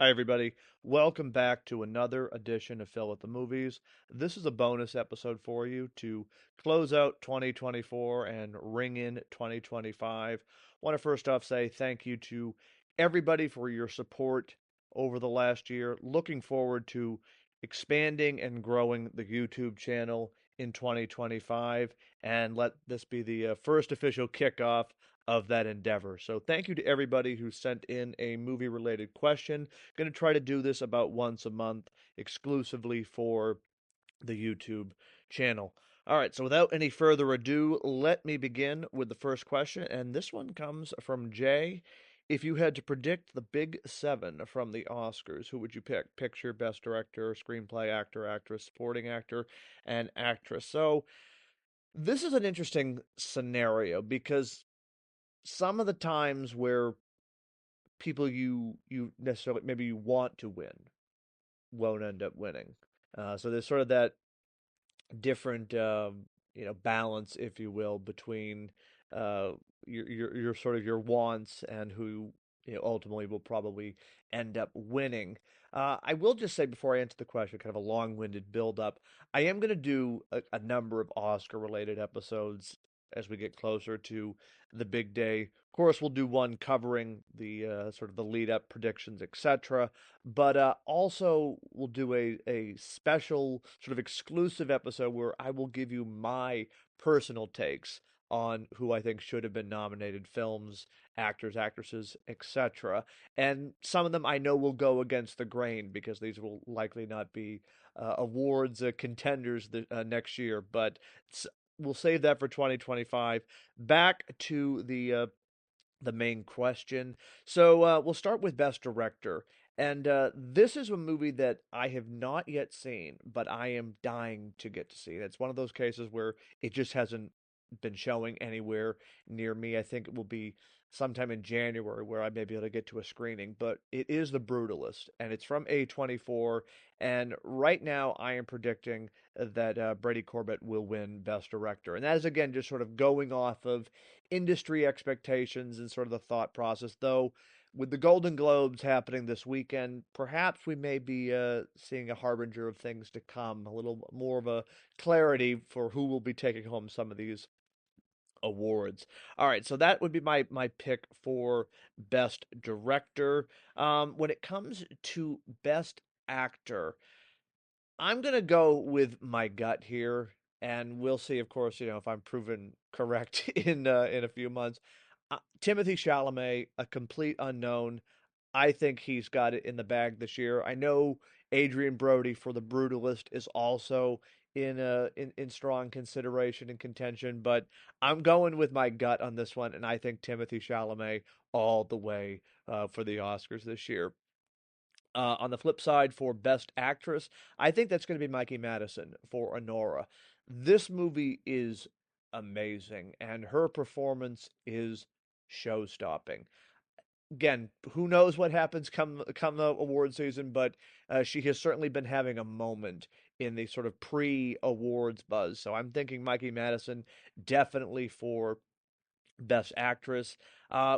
Hi, everybody. Welcome back to another edition of Phil at the Movies. This is a bonus episode for you to close out 2024 and ring in 2025. Want to first off say thank you to everybody for your support over the last year. Looking forward to expanding and growing the YouTube channel in 2025, and let this be the first official kickoff of that endeavor. So, thank you to everybody who sent in a movie related question. Going to try to do this about once a month exclusively for the YouTube channel. All right, so without any further ado, let me begin with the first question. And this one comes from Jay. If you had to predict the big seven from the Oscars, who would you pick? Picture, best director, screenplay, actor, actress, supporting actor, and actress. So this is an interesting scenario because some of the times where people you necessarily maybe you want to win won't end up winning. So there's sort of that different balance, if you will, between uh, your sort of your wants and who ultimately will probably end up winning. I will just say before I answer the question, kind of a long-winded build-up, I am going to do a number of Oscar-related episodes as we get closer to the big day. Of course, we'll do one covering the sort of the lead-up predictions, etc. But also, we'll do a special, sort of exclusive episode where I will give you my personal takes on who I think should have been nominated films, actors, actresses, etc. And some of them I know will go against the grain because these will likely not be awards contenders next year. But we'll save that for 2025. Back to the main question. So we'll start with Best Director. And this is a movie that I have not yet seen, but I am dying to get to see. It's one of those cases where it just hasn't been showing anywhere near me. I think it will be sometime in January where I may be able to get to a screening, but it is The Brutalist, and it's from A24. And right now, I am predicting that Brady Corbet will win Best Director. And that is, again, just sort of going off of industry expectations and sort of the thought process. Though, with the Golden Globes happening this weekend, perhaps we may be seeing a harbinger of things to come, a little more of a clarity for who will be taking home some of these awards. All right, so that would be my pick for Best Director. When it comes to Best Actor, I'm gonna go with my gut here, and we'll see, of course, if I'm proven correct in a few months. Timothy Chalamet, a complete unknown. I think he's got it in the bag this year. I know Adrian Brody for The Brutalist is also in strong consideration and contention, but I'm going with my gut on this one, and I think Timothy Chalamet all the way for the Oscars this year. On the flip side, for Best Actress, I think that's going to be Mikey Madison for Honora. This movie is amazing, and her performance is show-stopping. Again, who knows what happens come the award season, but she has certainly been having a moment in the sort of pre-awards buzz. So I'm thinking Mikey Madison definitely for Best Actress.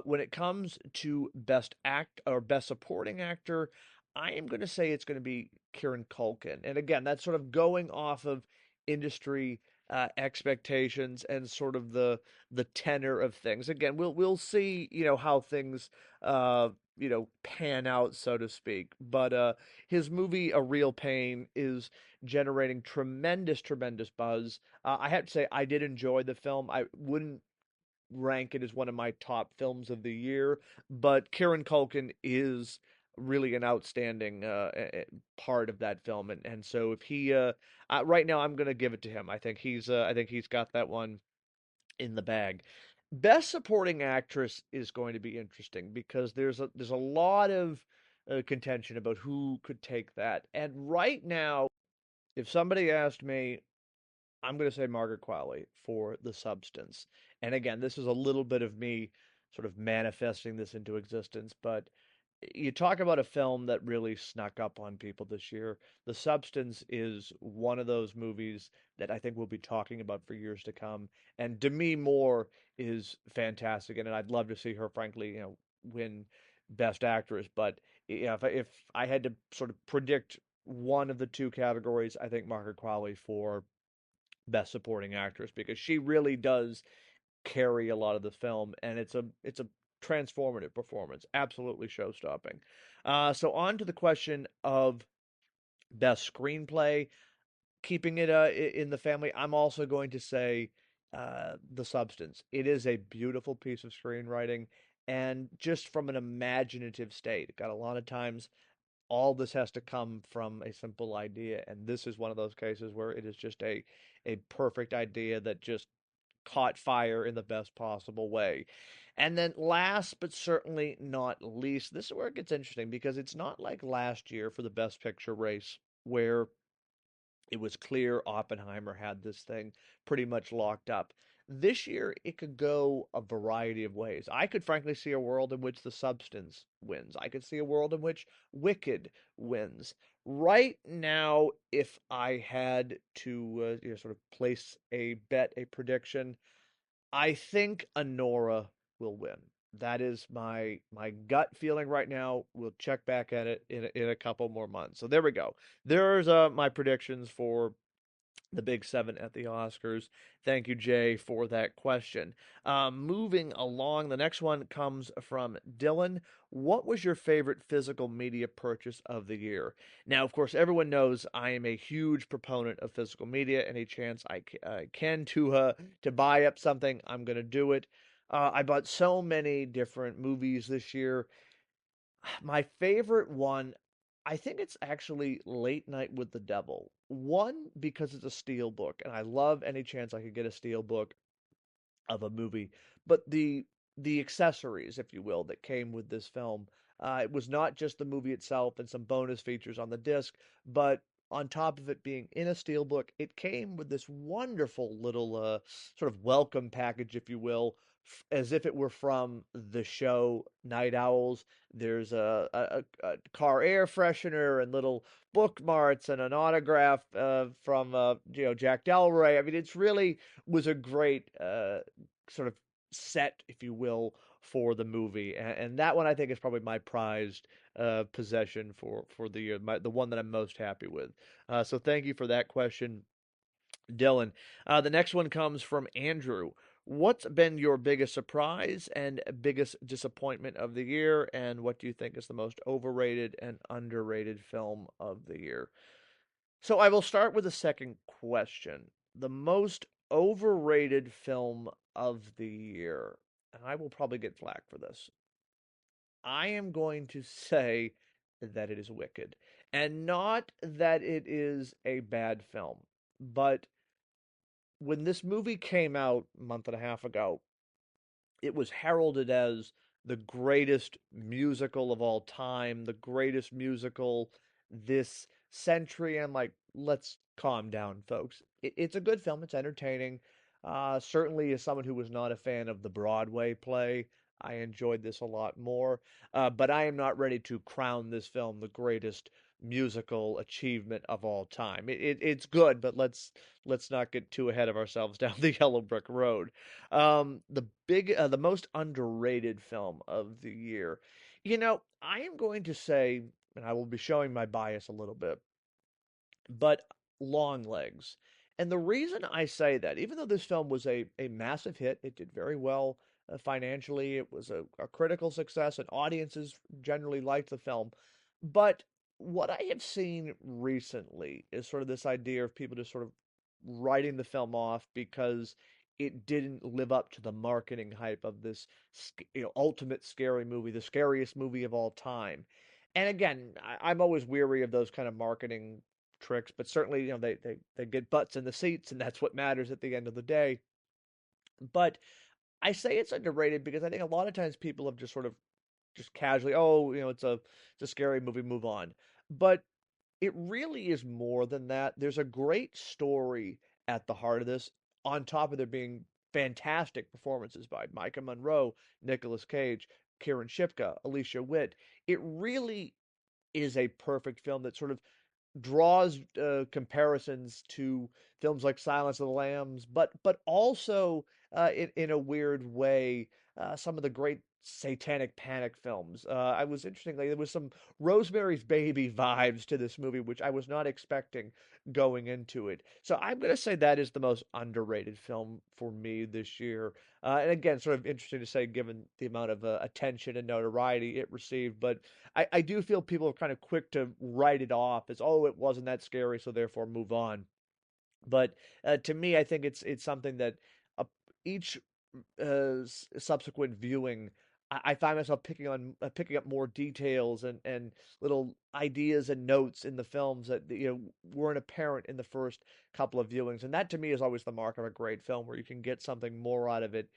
When it comes to Best Act or Best Supporting Actor, I am going to say it's going to be Kieran Culkin. And again, that's sort of going off of industry expectations and sort of the tenor of things. Again, we'll see, how things pan out, so to speak. But his movie A Real Pain is generating tremendous buzz. I have to say I did enjoy the film. I wouldn't rank it as one of my top films of the year, but Kieran Culkin is really an outstanding part of that film, and so if he right now I'm gonna give it to him. I think he's got that one in the bag. Best Supporting Actress is going to be interesting because there's a lot of contention about who could take that, and right now, if somebody asked me, I'm going to say Margaret Qualley for The Substance. And again, this is a little bit of me sort of manifesting this into existence, but you talk about a film that really snuck up on people this year. The Substance is one of those movies that I think we'll be talking about for years to come. And Demi Moore is fantastic, and I'd love to see her, frankly, win Best Actress. But Yeah, if I had to sort of predict one of the two categories, I think Margaret Qualley for Best Supporting Actress because she really does carry a lot of the film, and it's a transformative performance, absolutely show-stopping. So on to the question of Best Screenplay. Keeping it in the family, I'm also going to say The Substance. It is a beautiful piece of screenwriting, and just from an imaginative state. Got a lot of times all this has to come from a simple idea, and this is one of those cases where it is just a perfect idea that just caught fire in the best possible way. And then last but certainly not least, this is where it gets interesting because it's not like last year for the best picture race where it was clear Oppenheimer had this thing pretty much locked up. This year, it could go a variety of ways. I could frankly see a world in which The Substance wins. I could see a world in which Wicked wins. Right now, if I had to sort of place a bet, a prediction, I think Anora will win. That is my gut feeling right now. We'll check back at it in a couple more months. So there we go. There's my predictions for the Big Seven at the Oscars. Thank you, Jay, for that question. Moving along, the next one comes from Dylan. What was your favorite physical media purchase of the year? Now, of course, everyone knows I am a huge proponent of physical media. Any chance I can to buy up something, I'm going to do it. I bought so many different movies this year. My favorite one, I think it's actually Late Night with the Devil. One, because it's a steel book, and I love any chance I could get a steel book of a movie. But the accessories, if you will, that came with this film, it was not just the movie itself and some bonus features on the disc, but on top of it being in a steelbook, it came with this wonderful little sort of welcome package, if you will, as if it were from the show Night Owls. There's a car air freshener and little bookmarks and an autograph from Jack Delray. I mean, it's really was a great sort of set, if you will, for the movie, and that one I think is probably my prized possession for the year, the one that I'm most happy with. So thank you for that question, Dylan. The next one comes from Andrew. What's been your biggest surprise and biggest disappointment of the year, and what do you think is the most overrated and underrated film of the year? So I will start with the second question. The most overrated film of the year, and I will probably get flack for this. I am going to say that it is Wicked. And not that it is a bad film, but when this movie came out a month and a half ago, it was heralded as the greatest musical of all time, the greatest musical this century. I'm like, let's calm down, folks. It's a good film. It's entertaining. Certainly, as someone who was not a fan of the Broadway play, I enjoyed this a lot more. But I am not ready to crown this film the greatest musical achievement of all time. It's good, but let's not get too ahead of ourselves down the yellow brick road. The most underrated film of the year. I am going to say, and I will be showing my bias a little bit, but Long Legs. And the reason I say that, even though this film was a massive hit, it did very well financially, it was a critical success, and audiences generally liked the film. But what I have seen recently is sort of this idea of people just sort of writing the film off because it didn't live up to the marketing hype of this ultimate scary movie, the scariest movie of all time. And again, I'm always weary of those kind of marketing tricks, but certainly, they get butts in the seats, and that's what matters at the end of the day. But I say it's underrated because I think a lot of times people have just sort of just casually, oh, it's a scary movie, move on. But it really is more than that. There's a great story at the heart of this, on top of there being fantastic performances by Micah Monroe, Nicolas Cage, Kieran Shipka, Alicia Witt. It really is a perfect film that sort of draws comparisons to films like Silence of the Lambs, but also in a weird way, some of the great satanic panic films. I was interestingly there was some Rosemary's Baby vibes to this movie, which I was not expecting going into it. So I'm going to say that is the most underrated film for me this year. And again, sort of interesting to say given the amount of attention and notoriety it received. But I do feel people are kind of quick to write it off as, oh, it wasn't that scary, so therefore move on. But to me, I think it's something that uh, each subsequent viewing, I find myself picking up more details and little ideas and notes in the films that weren't apparent in the first couple of viewings, and that to me is always the mark of a great film, where you can get something more out of it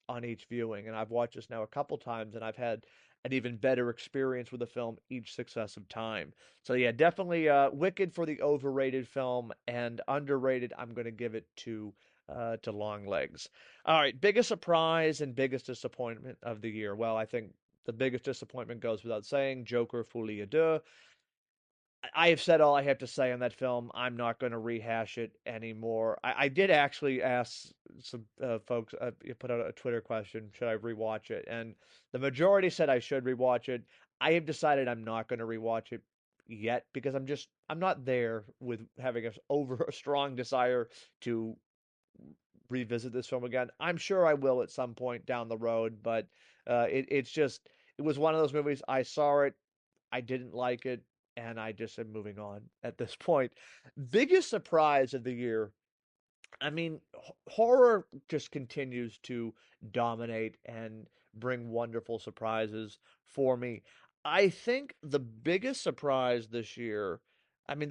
on each viewing. And I've watched this now a couple times, and I've had an even better experience with the film each successive time. So yeah, definitely Wicked for the overrated film, and underrated, I'm going to give it to Longlegs. All right, biggest surprise and biggest disappointment of the year. Well, I think the biggest disappointment goes without saying. Joker Folie à Deux. I have said all I have to say on that film. I'm not going to rehash it anymore. I did actually ask some folks, you put out a Twitter question, should I rewatch it? And the majority said I should rewatch it. I have decided I'm not going to rewatch it yet because I'm not there with having a strong desire to revisit this film again. I'm sure I will at some point down the road, but it was one of those movies. I saw it, I didn't like it, and I just am moving on at this point. Biggest surprise of the year. I mean, horror just continues to dominate and bring wonderful surprises for me. I think the biggest surprise this year, I mean,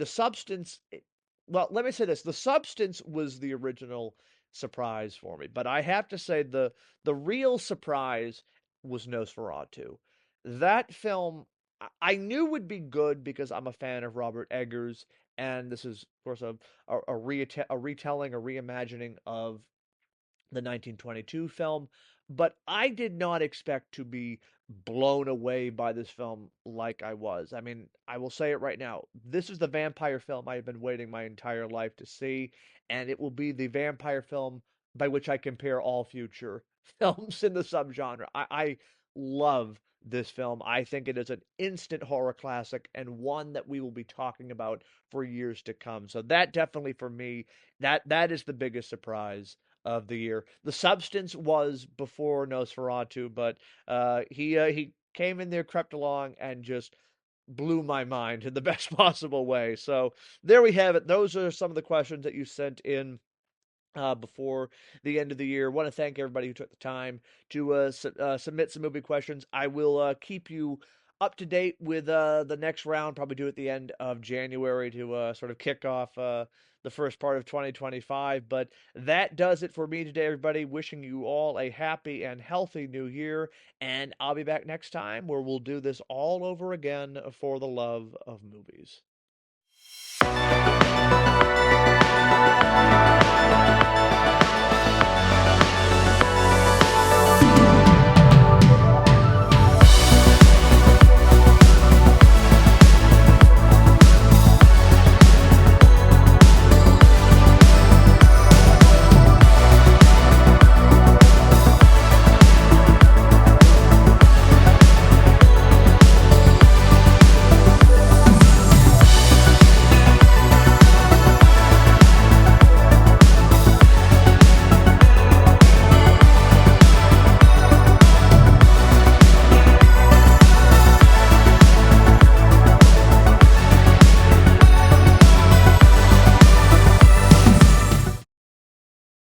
well, let me say this, the substance was the original surprise for me, but I have to say the real surprise was Nosferatu. That film I knew would be good because I'm a fan of Robert Eggers, and this is, of course, a retelling, a reimagining of the 1922 film, but I did not expect to be blown away by this film like I was. I mean, I will say it right now. This is the vampire film I have been waiting my entire life to see, and it will be the vampire film by which I compare all future films in the subgenre. I love this film. I think it is an instant horror classic and one that we will be talking about for years to come. So that definitely for me, that is the biggest surprise of the year. The substance was before Nosferatu, but he came in there, crept along, and just blew my mind in the best possible way. So there we have it. Those are some of the questions that you sent in before the end of the year. Want to thank everybody who took the time to submit some movie questions. I will keep you up to date with the next round, probably do at the end of January to sort of kick off the first part of 2025. But that does it for me today, everybody. Wishing you all a happy and healthy new year. And I'll be back next time where we'll do this all over again for the love of movies.